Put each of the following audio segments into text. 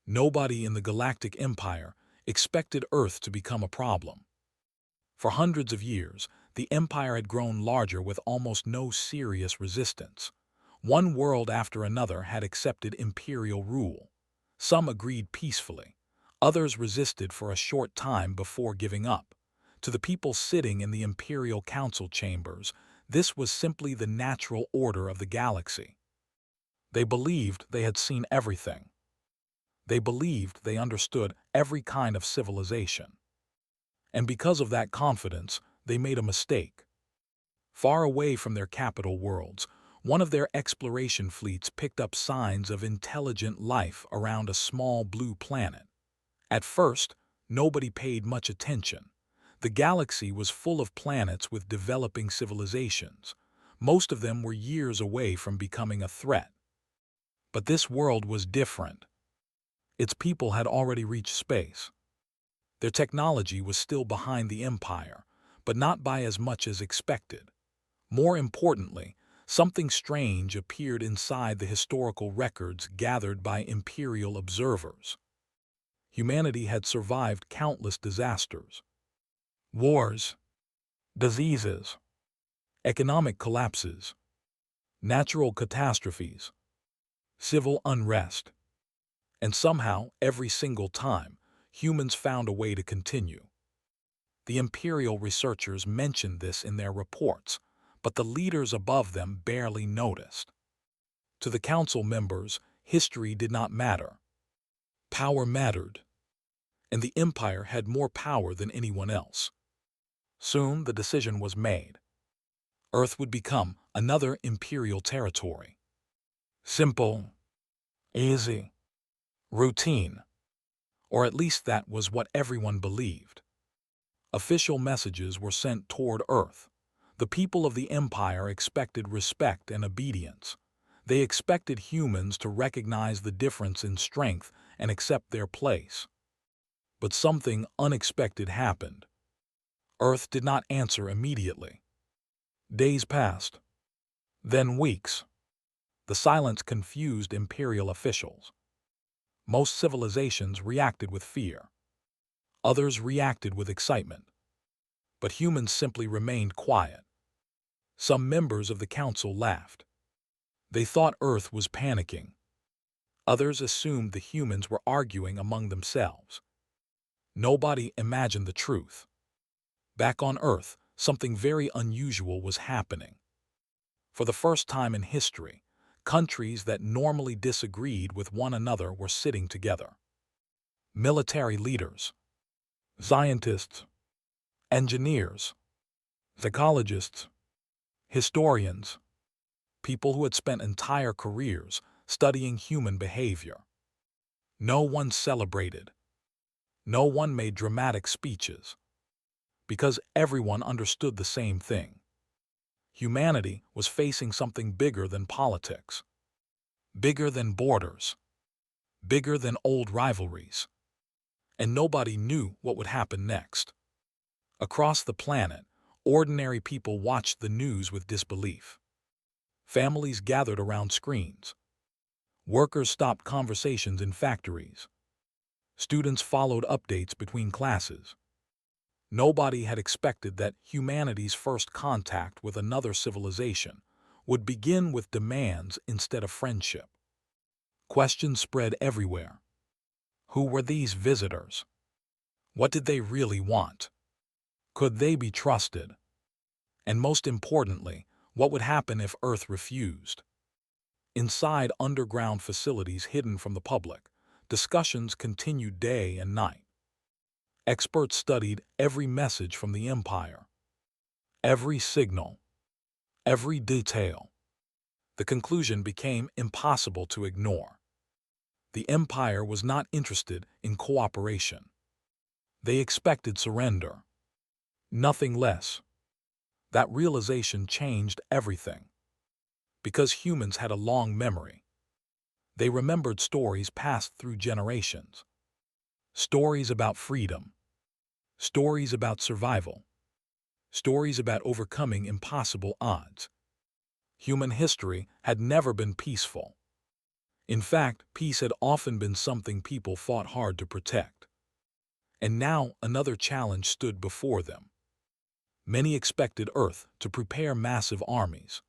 Nobody in the Galactic Empire expected Earth to become a problem. For hundreds of years, the Empire had grown larger with almost no serious resistance. One world after another had accepted imperial rule. Some agreed peacefully. Others resisted for a short time before giving up. To the people sitting in the Imperial Council chambers, this was simply the natural order of the galaxy. They believed they had seen everything. They believed they understood every kind of civilization. And because of that confidence, they made a mistake. Far away from their capital worlds, one of their exploration fleets picked up signs of intelligent life around a small blue planet. At first, nobody paid much attention. The galaxy was full of planets with developing civilizations. Most of them were years away from becoming a threat. But this world was different. Its people had already reached space. Their technology was still behind the Empire, but not by as much as expected. More importantly, something strange appeared inside the historical records gathered by imperial observers. Humanity had survived countless disasters. Wars, diseases, economic collapses, natural catastrophes, civil unrest. And somehow, every single time, humans found a way to continue. The imperial researchers mentioned this in their reports, but the leaders above them barely noticed. To the council members, history did not matter. Power mattered, and the empire had more power than anyone else. Soon the decision was made. Earth would become another imperial territory. Simple, easy, routine, or at least that was what everyone believed. Official messages were sent toward Earth. The people of the Empire expected respect and obedience. They expected humans to recognize the difference in strength and accept their place. But something unexpected happened. Earth did not answer immediately. Days passed, then weeks. The silence confused imperial officials. Most civilizations reacted with fear. Others reacted with excitement. But humans simply remained quiet. Some members of the council laughed. They thought Earth was panicking. Others assumed the humans were arguing among themselves. Nobody imagined the truth. Back on Earth, something very unusual was happening. For the first time in history, countries that normally disagreed with one another were sitting together. Military leaders, scientists, engineers, psychologists, historians, people who had spent entire careers studying human behavior. No one celebrated. No one made dramatic speeches. Because everyone understood the same thing. Humanity was facing something bigger than politics. Bigger than borders. Bigger than old rivalries. And nobody knew what would happen next. Across the planet, ordinary people watched the news with disbelief. Families gathered around screens. Workers stopped conversations in factories. Students followed updates between classes. Nobody had expected that humanity's first contact with another civilization would begin with demands instead of friendship. Questions spread everywhere. Who were these visitors? What did they really want? Could they be trusted? And most importantly, what would happen if Earth refused? Inside underground facilities hidden from the public, discussions continued day and night. Experts studied every message from the Empire, every signal, every detail. The conclusion became impossible to ignore. The Empire was not interested in cooperation. They expected surrender. Nothing less. That realization changed everything. Because humans had a long memory. They remembered stories passed through generations. Stories about freedom. Stories about survival. Stories about overcoming impossible odds. Human history had never been peaceful. In fact, peace had often been something people fought hard to protect. And now another challenge stood before them. Many expected Earth to prepare massive armies,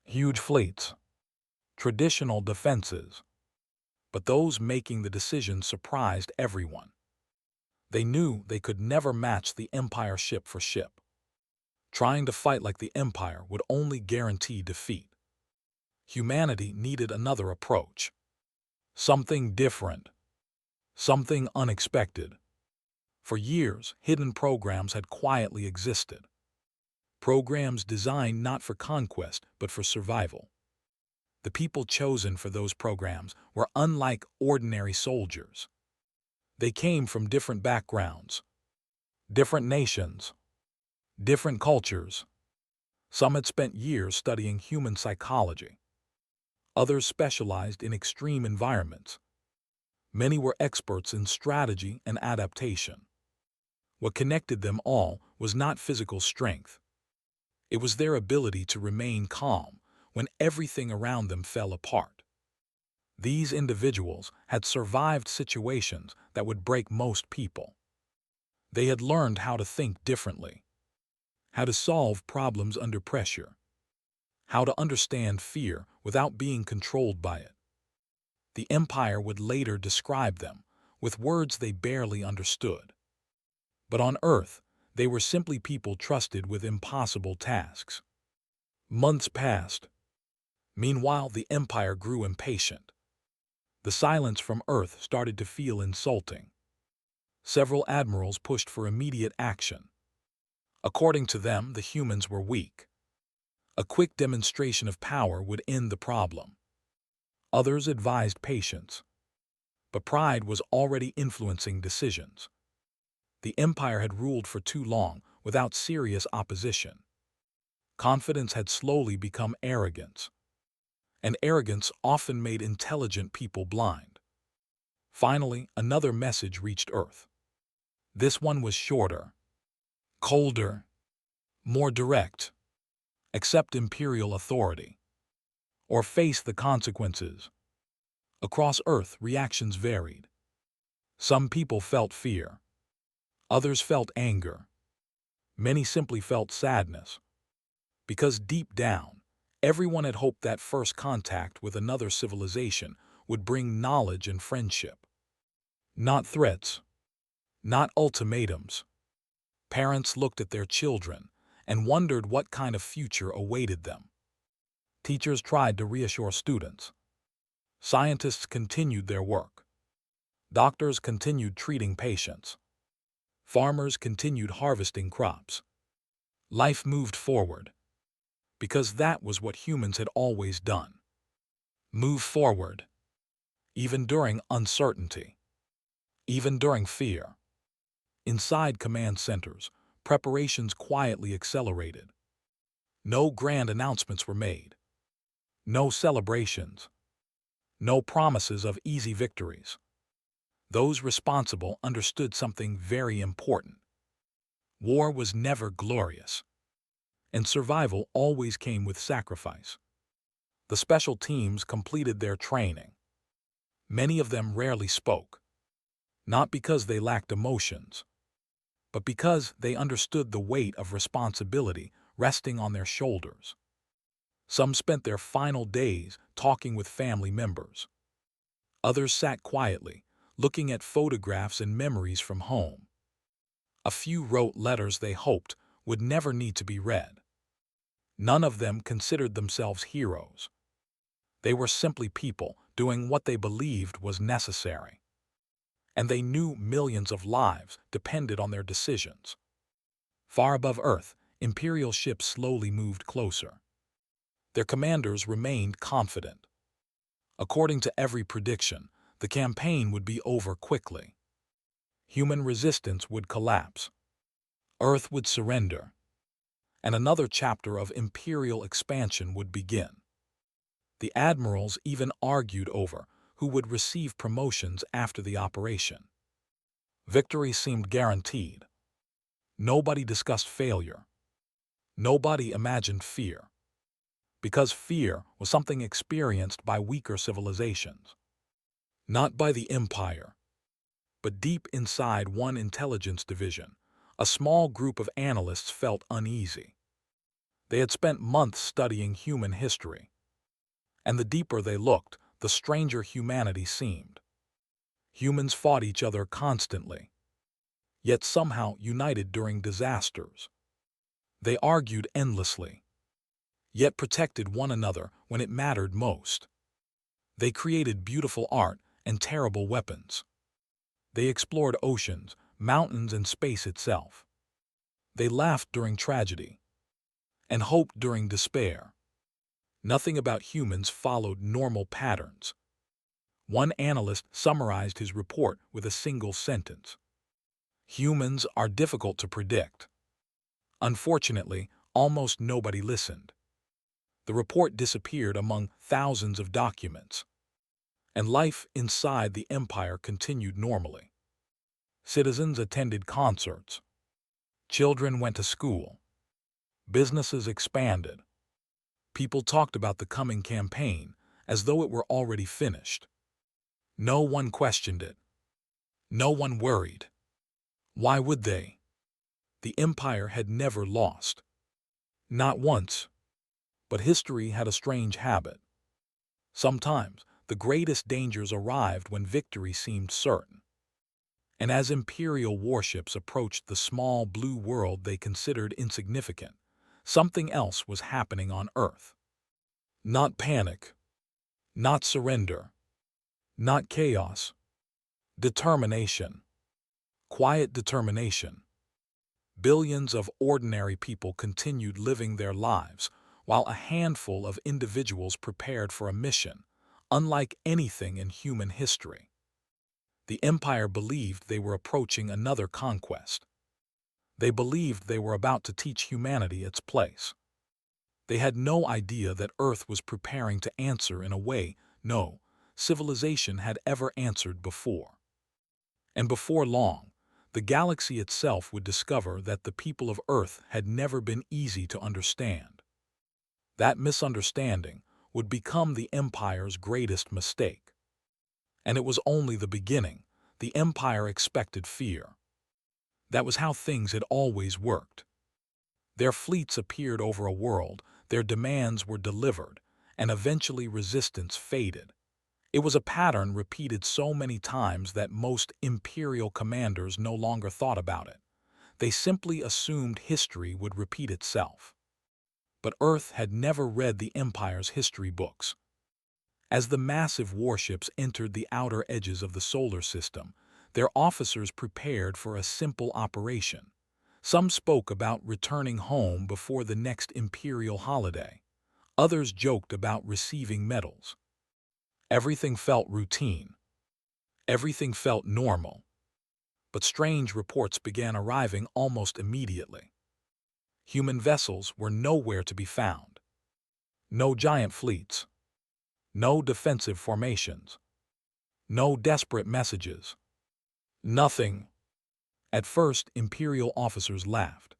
huge fleets, traditional defenses. But those making the decision surprised everyone. They knew they could never match the Empire ship for ship. Trying to fight like the Empire would only guarantee defeat. Humanity needed another approach. Something different. Something unexpected. For years, hidden programs had quietly existed. Programs designed not for conquest, but for survival. The people chosen for those programs were unlike ordinary soldiers. They came from different backgrounds, different nations, different cultures. Some had spent years studying human psychology. Others specialized in extreme environments. Many were experts in strategy and adaptation. What connected them all was not physical strength. It was their ability to remain calm when everything around them fell apart. These individuals had survived situations that would break most people. They had learned how to think differently, how to solve problems under pressure, how to understand fear without being controlled by it. The Empire would later describe them with words they barely understood. But on Earth, they were simply people trusted with impossible tasks. Months passed. Meanwhile, the Empire grew impatient. The silence from Earth started to feel insulting. Several admirals pushed for immediate action. According to them, the humans were weak. A quick demonstration of power would end the problem. Others advised patience. But pride was already influencing decisions. The Empire had ruled for too long without serious opposition. Confidence had slowly become arrogance. And arrogance often made intelligent people blind. Finally, another message reached Earth. This one was shorter, colder, more direct. Accept imperial authority, or face the consequences. Across Earth, reactions varied. Some people felt fear. Others felt anger. Many simply felt sadness. Because deep down, everyone had hoped that first contact with another civilization would bring knowledge and friendship. Not threats. Not ultimatums. Parents looked at their children and wondered what kind of future awaited them. Teachers tried to reassure students. Scientists continued their work. Doctors continued treating patients. Farmers continued harvesting crops. Life moved forward. Because that was what humans had always done. Move forward. Even during uncertainty. Even during fear. Inside command centers, preparations quietly accelerated. No grand announcements were made. No celebrations. No promises of easy victories. Those responsible understood something very important. War was never glorious, and survival always came with sacrifice. The special teams completed their training. Many of them rarely spoke, not because they lacked emotions, but because they understood the weight of responsibility resting on their shoulders. Some spent their final days talking with family members. Others sat quietly, looking at photographs and memories from home. A few wrote letters they hoped would never need to be read. None of them considered themselves heroes. They were simply people doing what they believed was necessary. And they knew millions of lives depended on their decisions. Far above Earth, Imperial ships slowly moved closer. Their commanders remained confident. According to every prediction, the campaign would be over quickly. Human resistance would collapse. Earth would surrender. And another chapter of imperial expansion would begin. The admirals even argued over who would receive promotions after the operation. Victory seemed guaranteed. Nobody discussed failure. Nobody imagined fear. because fear was something experienced by weaker civilizations. Not by the empire, but deep inside one intelligence division, a small group of analysts felt uneasy. They had spent months studying human history, and the deeper they looked, the stranger humanity seemed. Humans fought each other constantly, yet somehow united during disasters. They argued endlessly, yet protected one another when it mattered most. They created beautiful art and terrible weapons. They explored oceans, mountains, and space itself. They laughed during tragedy and hoped during despair. Nothing about humans followed normal patterns. One analyst summarized his report with a single sentence: "Humans are difficult to predict." Unfortunately, almost nobody listened. The report disappeared among thousands of documents, and life inside the empire continued normally. Citizens attended concerts. Children went to school. Businesses expanded. People talked about the coming campaign as though it were already finished. No one questioned it. No one worried. Why would they? The empire had never lost. Not once. But history had a strange habit. Sometimes the greatest dangers arrived when victory seemed certain. And as imperial warships approached the small blue world they considered insignificant, something else was happening on Earth. Not panic. Not surrender. Not chaos. Determination. Quiet determination. Billions of ordinary people continued living their lives, while a handful of individuals prepared for a mission, unlike anything in human history. The empire believed they were approaching another conquest. They believed they were about to teach humanity its place. They had no idea that Earth was preparing to answer in a way no civilization had ever answered before. And before long, the galaxy itself would discover that the people of Earth had never been easy to understand. That misunderstanding would become the Empire's greatest mistake. And it was only the beginning. The Empire expected fear. That was how things had always worked. Their fleets appeared over a world, their demands were delivered, and eventually resistance faded. It was a pattern repeated so many times that most imperial commanders no longer thought about it. They simply assumed history would repeat itself. But Earth had never read the Empire's history books. As the massive warships entered the outer edges of the solar system, their officers prepared for a simple operation. Some spoke about returning home before the next imperial holiday. Others joked about receiving medals. Everything felt routine. Everything felt normal. But strange reports began arriving almost immediately. Human vessels were nowhere to be found. No giant fleets. No defensive formations. No desperate messages. Nothing. At first, imperial officers laughed.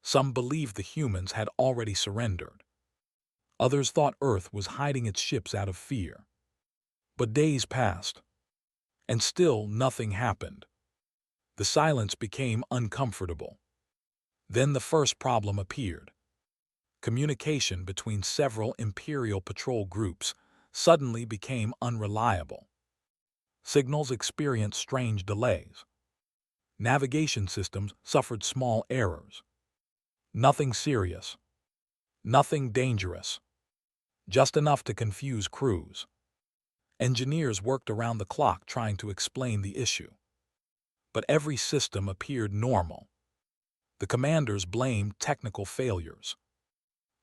Some believed the humans had already surrendered. Others thought Earth was hiding its ships out of fear. But days passed, and still nothing happened. The silence became uncomfortable. Then the first problem appeared. Communication between several imperial patrol groups suddenly became unreliable. Signals experienced strange delays. Navigation systems suffered small errors. Nothing serious. Nothing dangerous. Just enough to confuse crews. Engineers worked around the clock trying to explain the issue. But every system appeared normal. The commanders blamed technical failures.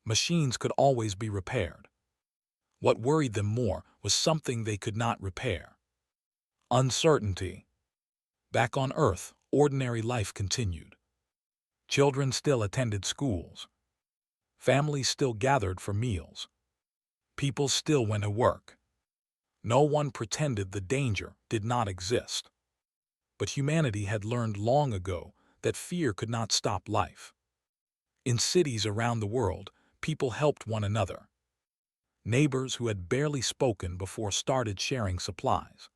Machines could always be repaired. What worried them more was something they could not repair. Uncertainty. Back on Earth, ordinary life continued. Children still attended schools. Families still gathered for meals. People still went to work. No one pretended the danger did not exist. But humanity had learned long ago that fear could not stop life. In cities around the world, people helped one another. Neighbors who had barely spoken before started sharing supplies.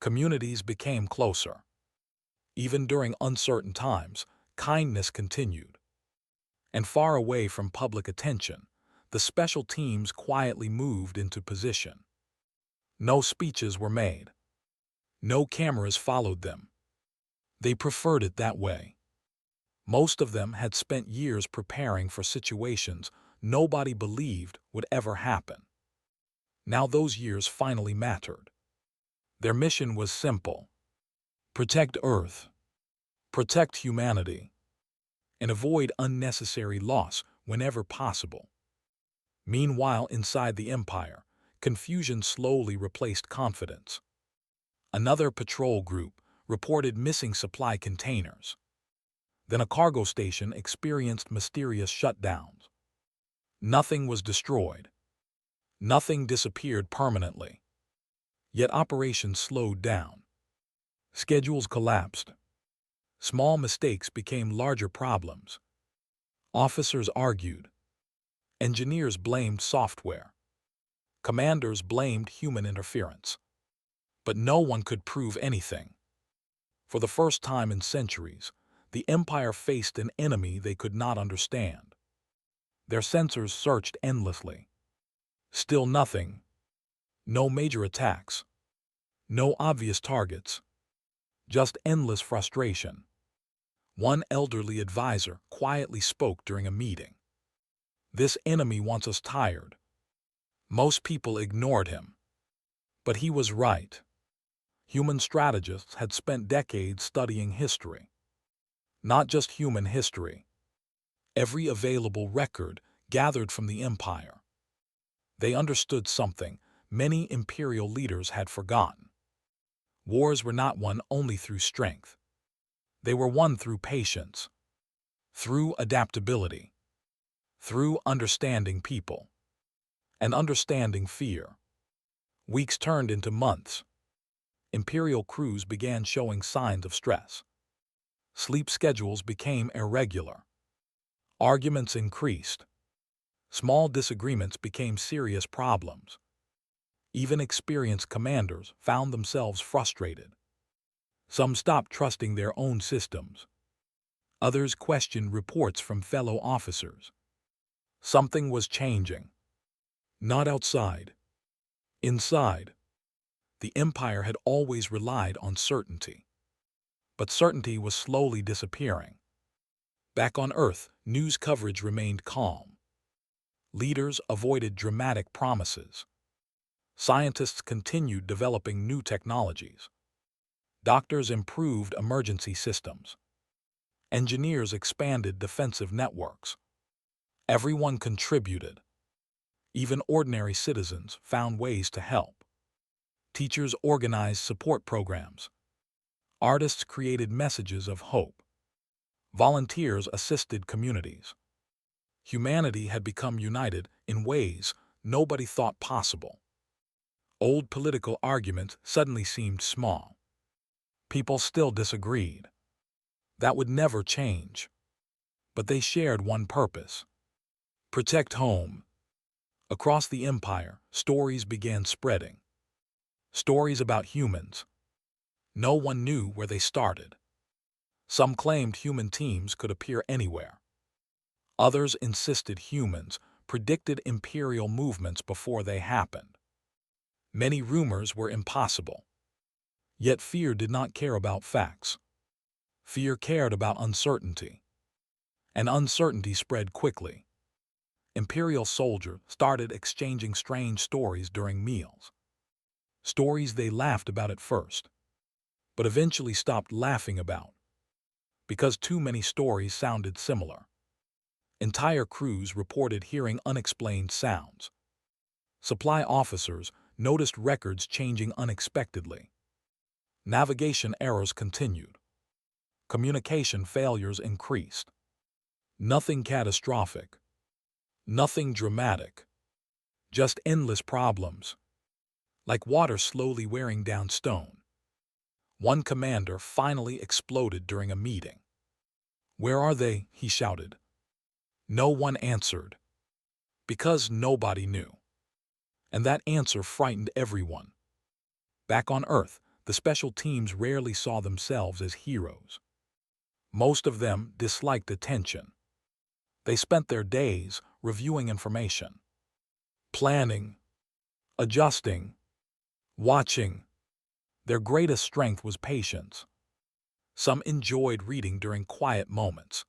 Communities became closer. Even during uncertain times, kindness continued. And far away from public attention, the special teams quietly moved into position. No speeches were made. No cameras followed them. They preferred it that way. Most of them had spent years preparing for situations nobody believed would ever happen. Now those years finally mattered. Their mission was simple: protect Earth, protect humanity, and avoid unnecessary loss whenever possible. Meanwhile, inside the Empire, confusion slowly replaced confidence. Another patrol group reported missing supply containers. Then a cargo station experienced mysterious shutdowns. Nothing was destroyed. Nothing disappeared permanently. Yet operations slowed down. Schedules collapsed. Small mistakes became larger problems. Officers argued. Engineers blamed software. Commanders blamed human interference. But no one could prove anything. For the first time in centuries, the Empire faced an enemy they could not understand. Their sensors searched endlessly. Still nothing. No major attacks. No obvious targets. Just endless frustration. One elderly advisor quietly spoke during a meeting. "This enemy wants us tired." Most people ignored him. But he was right. Human strategists had spent decades studying history. Not just human history. Every available record gathered from the Empire. They understood something many imperial leaders had forgotten. Wars were not won only through strength. They were won through patience, through adaptability, through understanding people, and understanding fear. Weeks turned into months. Imperial crews began showing signs of stress. Sleep schedules became irregular. Arguments increased. Small disagreements became serious problems. Even experienced commanders found themselves frustrated. Some stopped trusting their own systems. Others questioned reports from fellow officers. Something was changing. Not outside. Inside. The Empire had always relied on certainty. But certainty was slowly disappearing. Back on Earth, news coverage remained calm. Leaders avoided dramatic promises. Scientists continued developing new technologies. Doctors improved emergency systems. Engineers expanded defensive networks. Everyone contributed. Even ordinary citizens found ways to help. Teachers organized support programs. Artists created messages of hope. Volunteers assisted communities. Humanity had become united in ways nobody thought possible. Old political arguments suddenly seemed small. People still disagreed. That would never change. But they shared one purpose: protect home. Across the Empire, stories began spreading. Stories about humans. No one knew where they started. Some claimed human teams could appear anywhere. Others insisted humans predicted imperial movements before they happened. Many rumors were impossible. Yet fear did not care about facts. Fear cared about uncertainty. And uncertainty spread quickly. Imperial soldiers started exchanging strange stories during meals. Stories they laughed about at first, but eventually stopped laughing about, because too many stories sounded similar. Entire crews reported hearing unexplained sounds. Supply officers noticed records changing unexpectedly. Navigation errors continued. Communication failures increased. Nothing catastrophic. Nothing dramatic. Just endless problems. Like water slowly wearing down stone. One commander finally exploded during a meeting. "Where are they?" he shouted. No one answered. Because nobody knew. And that answer frightened everyone. Back on Earth, the special teams rarely saw themselves as heroes. Most of them disliked attention. They spent their days reviewing information, planning, adjusting, watching. Their greatest strength was patience. Some enjoyed reading during quiet moments.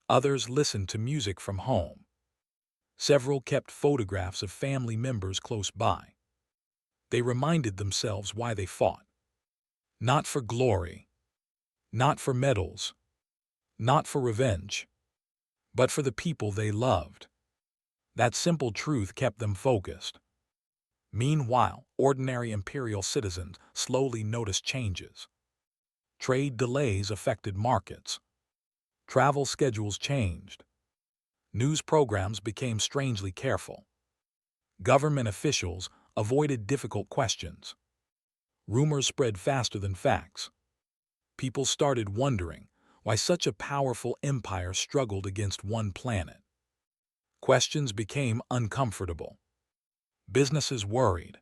Others listened to music from home. Several kept photographs of family members close by. They reminded themselves why they fought. Not for glory, not for medals, not for revenge, but for the people they loved. That simple truth kept them focused. Meanwhile, ordinary imperial citizens slowly noticed changes. Trade delays affected markets. Travel schedules changed. News programs became strangely careful. Government officials avoided difficult questions. Rumors spread faster than facts. People started wondering why such a powerful empire struggled against one planet. Questions became uncomfortable. Businesses worried.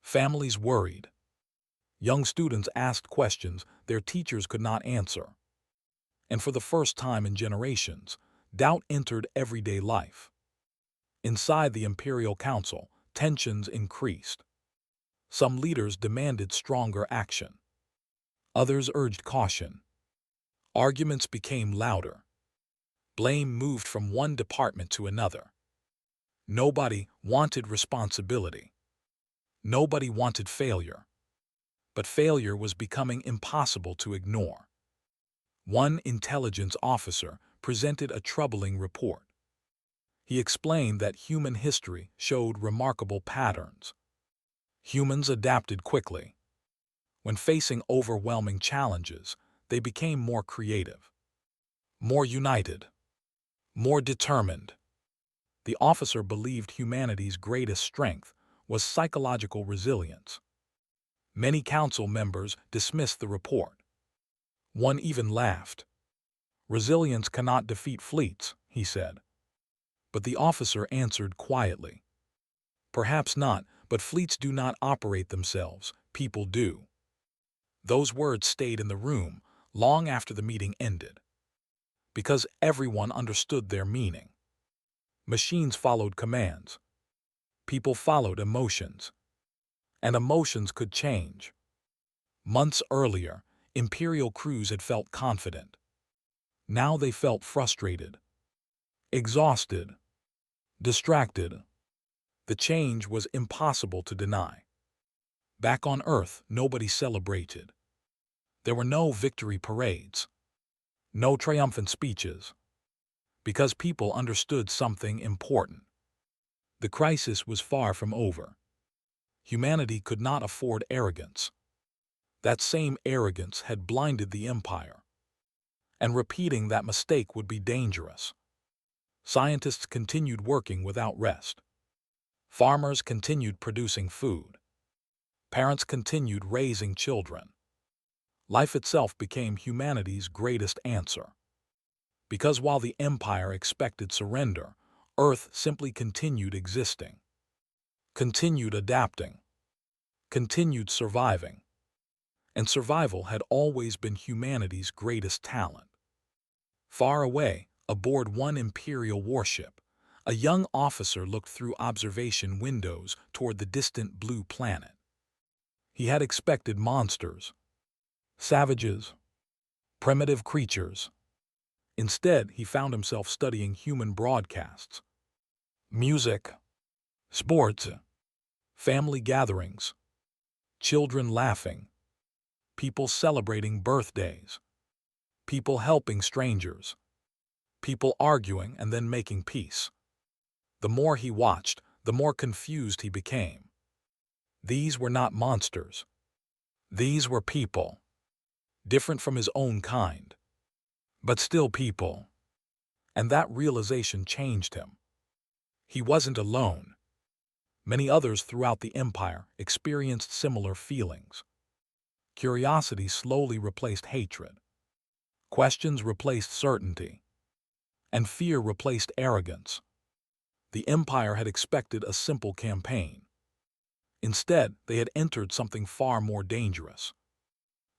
Families worried. Young students asked questions their teachers could not answer. And for the first time in generations, doubt entered everyday life. Inside the Imperial Council, tensions increased. Some leaders demanded stronger action. Others urged caution. Arguments became louder. Blame moved from one department to another. Nobody wanted responsibility. Nobody wanted failure. But failure was becoming impossible to ignore. One intelligence officer presented a troubling report. He explained that human history showed remarkable patterns. Humans adapted quickly. When facing overwhelming challenges, they became more creative, more united, more determined. The officer believed humanity's greatest strength was psychological resilience. Many council members dismissed the report. One even laughed. "Resilience cannot defeat fleets," he said. But the officer answered quietly. "Perhaps not, but fleets do not operate themselves, people do." Those words stayed in the room long after the meeting ended, because everyone understood their meaning. Machines followed commands. People followed emotions. And emotions could change. Months earlier, Imperial crews had felt confident. Now they felt frustrated, exhausted, distracted. The change was impossible to deny. Back on Earth, nobody celebrated. There were no victory parades, no triumphant speeches, because people understood something important. The crisis was far from over. Humanity could not afford arrogance. That same arrogance had blinded the empire, and repeating that mistake would be dangerous. Scientists continued working without rest. Farmers continued producing food. Parents continued raising children. Life itself became humanity's greatest answer. Because while the empire expected surrender, Earth simply continued existing, continued adapting, continued surviving. And survival had always been humanity's greatest talent. Far away, aboard one Imperial warship, a young officer looked through observation windows toward the distant blue planet. He had expected monsters, savages, primitive creatures. Instead, he found himself studying human broadcasts, music, sports, family gatherings, children laughing, people celebrating birthdays, people helping strangers, people arguing and then making peace. The more he watched, the more confused he became. These were not monsters. These were people, different from his own kind, but still people. And that realization changed him. He wasn't alone. Many others throughout the empire experienced similar feelings. Curiosity slowly replaced hatred. Questions replaced certainty. And fear replaced arrogance. The Empire had expected a simple campaign. Instead, they had entered something far more dangerous.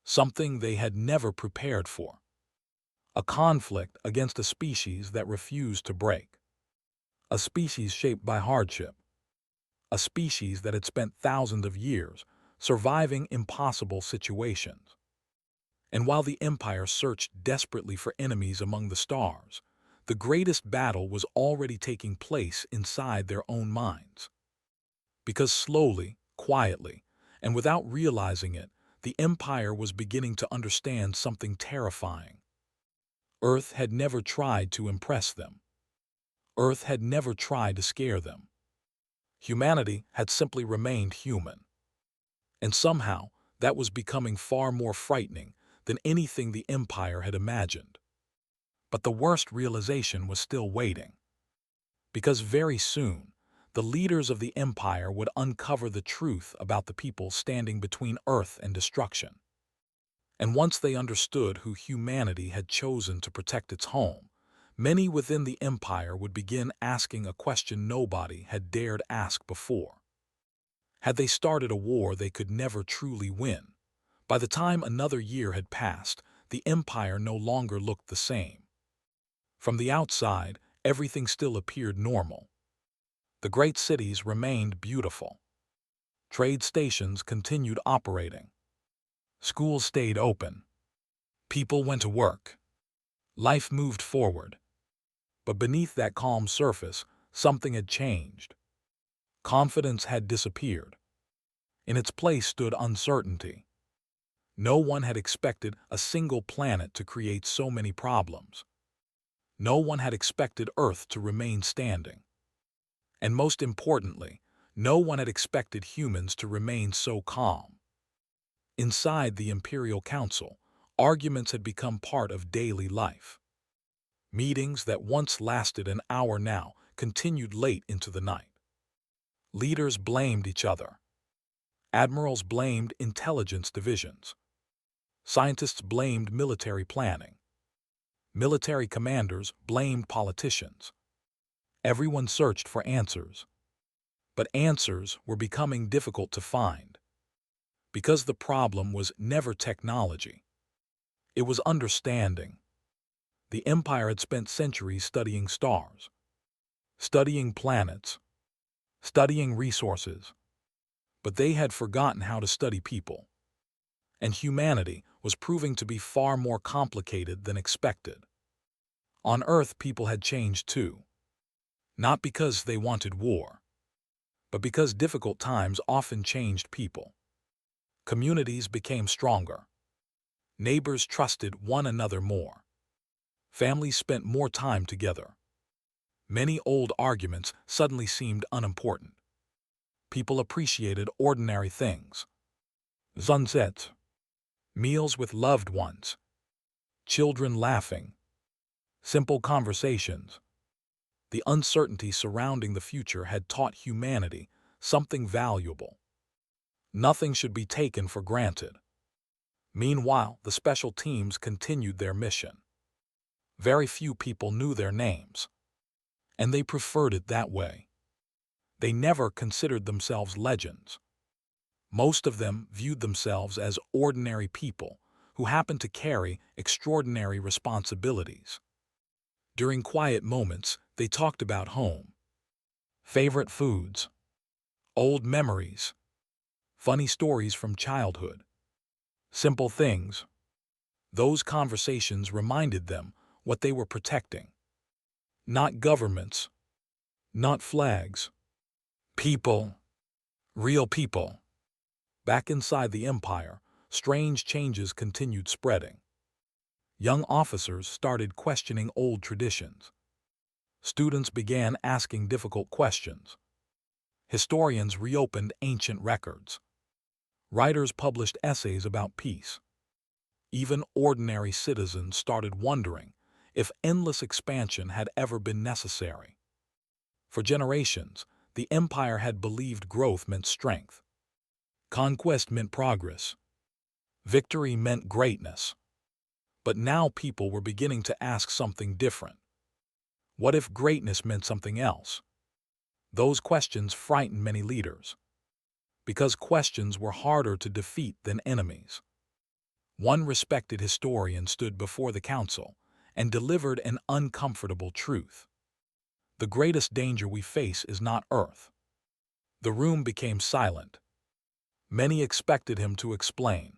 Something they had never prepared for. A conflict against a species that refused to break. A species shaped by hardship. A species that had spent thousands of years surviving impossible situations. And while the Empire searched desperately for enemies among the stars, the greatest battle was already taking place inside their own minds. Because slowly, quietly, and without realizing it, the Empire was beginning to understand something terrifying. Earth had never tried to impress them. Earth had never tried to scare them. Humanity had simply remained human. And somehow, that was becoming far more frightening than anything the Empire had imagined. But the worst realization was still waiting. Because very soon, the leaders of the Empire would uncover the truth about the people standing between Earth and destruction. And once they understood who humanity had chosen to protect its home, many within the Empire would begin asking a question nobody had dared ask before. Had they started a war they could never truly win? By the time another year had passed, the Empire no longer looked the same. From the outside, everything still appeared normal. The great cities remained beautiful. Trade stations continued operating. Schools stayed open. People went to work. Life moved forward. But beneath that calm surface, something had changed. Confidence had disappeared. In its place stood uncertainty. No one had expected a single planet to create so many problems. No one had expected Earth to remain standing. And most importantly, no one had expected humans to remain so calm. Inside the Imperial Council, arguments had become part of daily life. Meetings that once lasted an hour now continued late into the night. Leaders blamed each other. Admirals blamed intelligence divisions. Scientists blamed military planning. Military commanders blamed politicians. Everyone searched for answers. But answers were becoming difficult to find. Because the problem was never technology. It was understanding. The Empire had spent centuries studying stars, studying planets, studying resources. But they had forgotten how to study people. And humanity was proving to be far more complicated than expected. On Earth, people had changed too. Not because they wanted war, but because difficult times often changed people. Communities became stronger. Neighbors trusted one another more. Families spent more time together. Many old arguments suddenly seemed unimportant. People appreciated ordinary things. Sunsets, meals with loved ones, children laughing, simple conversations. The uncertainty surrounding the future had taught humanity something valuable. Nothing should be taken for granted. Meanwhile, the special teams continued their mission. Very few people knew their names, and they preferred it that way. They never considered themselves legends. Most of them viewed themselves as ordinary people who happened to carry extraordinary responsibilities. During quiet moments, they talked about home, favorite foods, old memories, funny stories from childhood, simple things. Those conversations reminded them what they were protecting. Not governments, not flags, people, real people. Back inside the Empire, strange changes continued spreading. Young officers started questioning old traditions. Students began asking difficult questions. Historians reopened ancient records. Writers published essays about peace. Even ordinary citizens started wondering if endless expansion had ever been necessary. For generations, the Empire had believed growth meant strength. Conquest meant progress. Victory meant greatness. But now people were beginning to ask something different. What if greatness meant something else? Those questions frightened many leaders, because questions were harder to defeat than enemies. One respected historian stood before the council and delivered an uncomfortable truth. The greatest danger we face is not Earth. The room became silent. Many expected him to explain.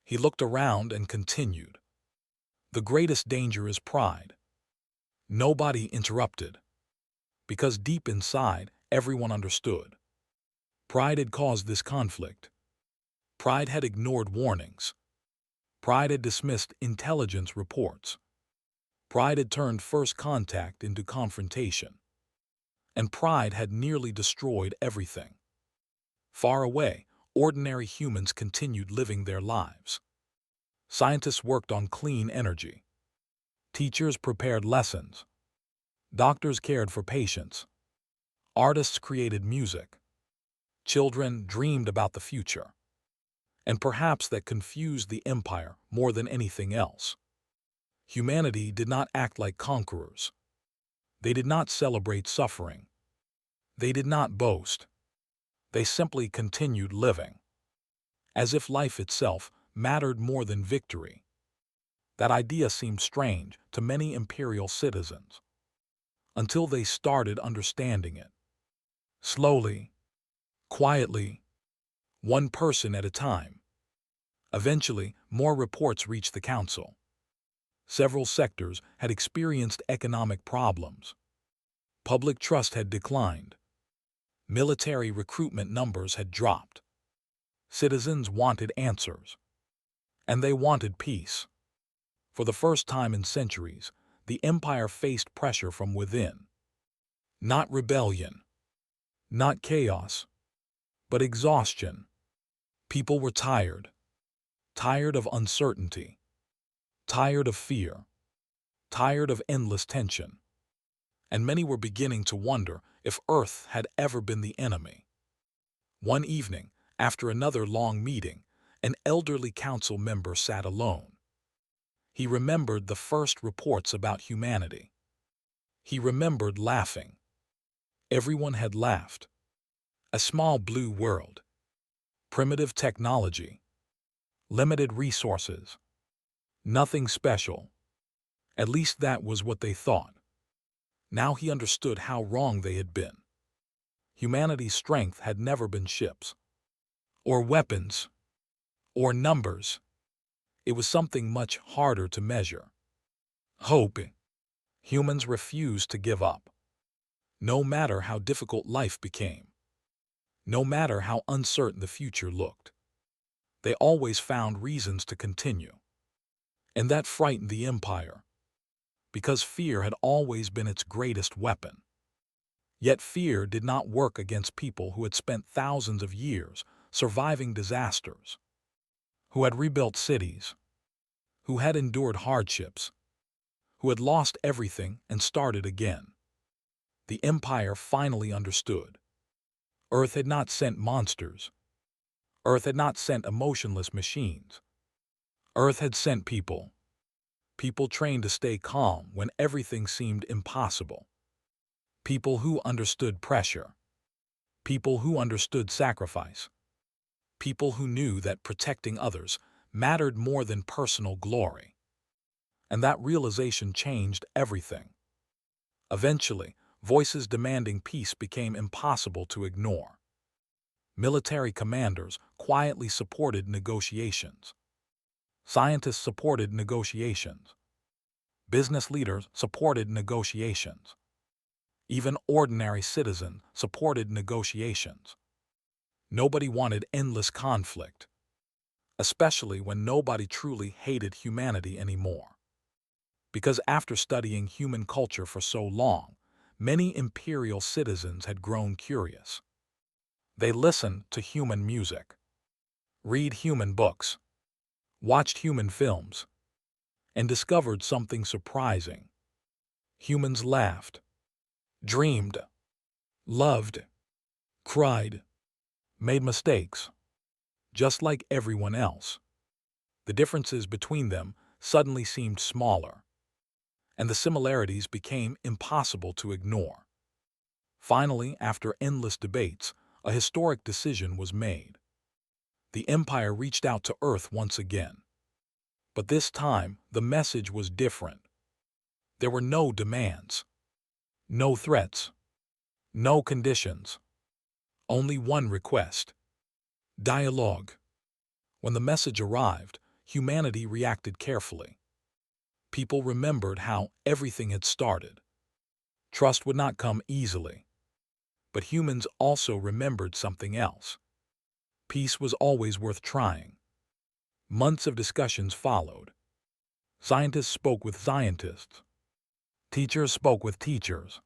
He looked around and continued. The greatest danger is pride. Nobody interrupted, because deep inside, everyone understood. Pride had caused this conflict. Pride had ignored warnings. Pride had dismissed intelligence reports. Pride had turned first contact into confrontation. And pride had nearly destroyed everything. Far away, ordinary humans continued living their lives. Scientists worked on clean energy. Teachers prepared lessons. Doctors cared for patients. Artists created music. Children dreamed about the future. And perhaps that confused the empire more than anything else. Humanity did not act like conquerors. They did not celebrate suffering. They did not boast. They simply continued living, as if life itself mattered more than victory. That idea seemed strange to many imperial citizens, until they started understanding it. Slowly, quietly, one person at a time. Eventually, more reports reached the council. Several sectors had experienced economic problems. Public trust had declined. Military recruitment numbers had dropped. Citizens wanted answers. And they wanted peace. For the first time in centuries, the empire faced pressure from within. Not rebellion, not chaos, but exhaustion. People were tired. Tired of uncertainty. Tired of fear. Tired of endless tension. And many were beginning to wonder if Earth had ever been the enemy. One evening, after another long meeting, an elderly council member sat alone. He remembered the first reports about humanity. He remembered laughing. Everyone had laughed. A small blue world. Primitive technology. Limited resources. Nothing special. At least that was what they thought. Now he understood how wrong they had been. Humanity's strength had never been ships, or weapons, or numbers. It was something much harder to measure. Hope. Humans refused to give up. No matter how difficult life became. No matter how uncertain the future looked. They always found reasons to continue. And that frightened the empire, because fear had always been its greatest weapon. Yet fear did not work against people who had spent thousands of years surviving disasters, who had rebuilt cities, who had endured hardships, who had lost everything and started again. The empire finally understood. Earth had not sent monsters. Earth had not sent emotionless machines. Earth had sent people. People trained to stay calm when everything seemed impossible. People who understood pressure. People who understood sacrifice. People who knew that protecting others mattered more than personal glory. And that realization changed everything. Eventually, voices demanding peace became impossible to ignore. Military commanders quietly supported negotiations. Scientists supported negotiations. Business leaders supported negotiations. Even ordinary citizens supported negotiations. Nobody wanted endless conflict, especially when nobody truly hated humanity anymore. Because after studying human culture for so long, many imperial citizens had grown curious. They listened to human music, read human books, watched human films, and discovered something surprising. Humans laughed, dreamed, loved, cried, made mistakes, just like everyone else. The differences between them suddenly seemed smaller, and the similarities became impossible to ignore. Finally, after endless debates, a historic decision was made. The Empire reached out to Earth once again. But this time, the message was different. There were no demands, no threats, no conditions. Only one request: dialogue. When the message arrived, humanity reacted carefully. People remembered how everything had started. Trust would not come easily. But humans also remembered something else. Peace was always worth trying. Months of discussions followed. Scientists spoke with scientists. Teachers spoke with teachers.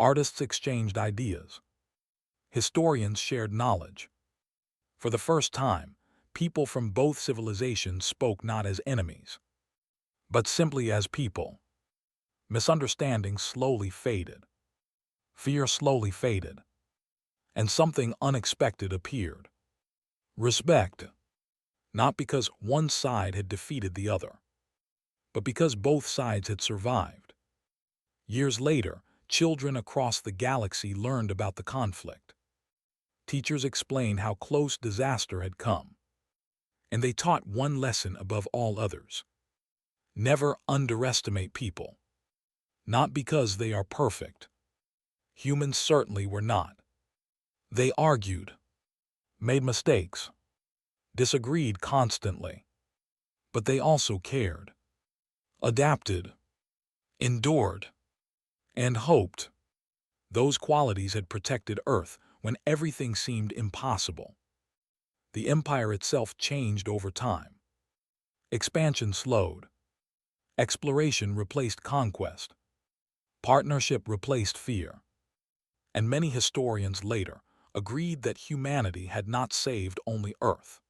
Artists exchanged ideas. Historians shared knowledge. For the first time, people from both civilizations spoke not as enemies, but simply as people. Misunderstanding slowly faded. Fear slowly faded. And something unexpected appeared. Respect. Not because one side had defeated the other, but because both sides had survived. Years later, children across the galaxy learned about the conflict. Teachers explained how close disaster had come. And they taught one lesson above all others: never underestimate people. Not because they are perfect. Humans certainly were not. They argued, made mistakes, disagreed constantly. But they also cared, adapted, endured, and hoped. Those qualities had protected Earth when everything seemed impossible. The Empire itself changed over time. Expansion slowed. Exploration replaced conquest. Partnership replaced fear. And many historians later agreed that humanity had not saved only Earth.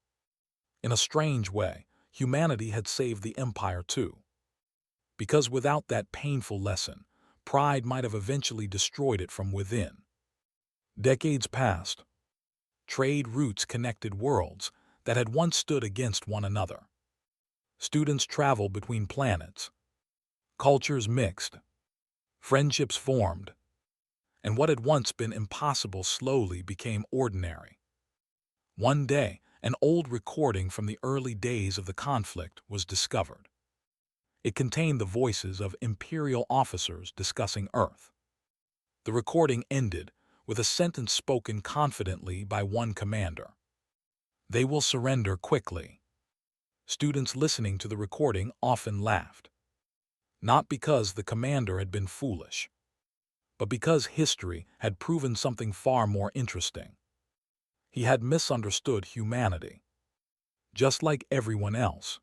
In a strange way, humanity had saved the Empire too. Because without that painful lesson, pride might have eventually destroyed it from within. Decades passed. Trade routes connected worlds that had once stood against one another. Students traveled between planets. Cultures mixed. Friendships formed. And what had once been impossible slowly became ordinary. One day, an old recording from the early days of the conflict was discovered. It contained the voices of imperial officers discussing Earth. The recording ended with a sentence spoken confidently by one commander: "They will surrender quickly." Students listening to the recording often laughed. Not because the commander had been foolish, but because history had proven something far more interesting. He had misunderstood humanity, just like everyone else.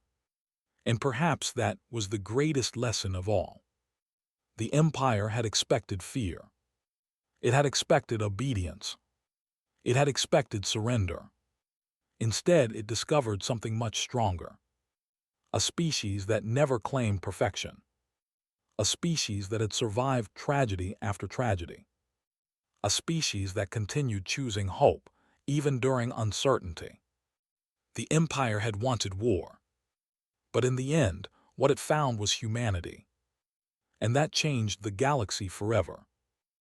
And perhaps that was the greatest lesson of all. The Empire had expected fear. It had expected obedience. It had expected surrender. Instead, it discovered something much stronger. A species that never claimed perfection. A species that had survived tragedy after tragedy. A species that continued choosing hope, even during uncertainty. The Empire had wanted war. But in the end, what it found was humanity. And that changed the galaxy forever.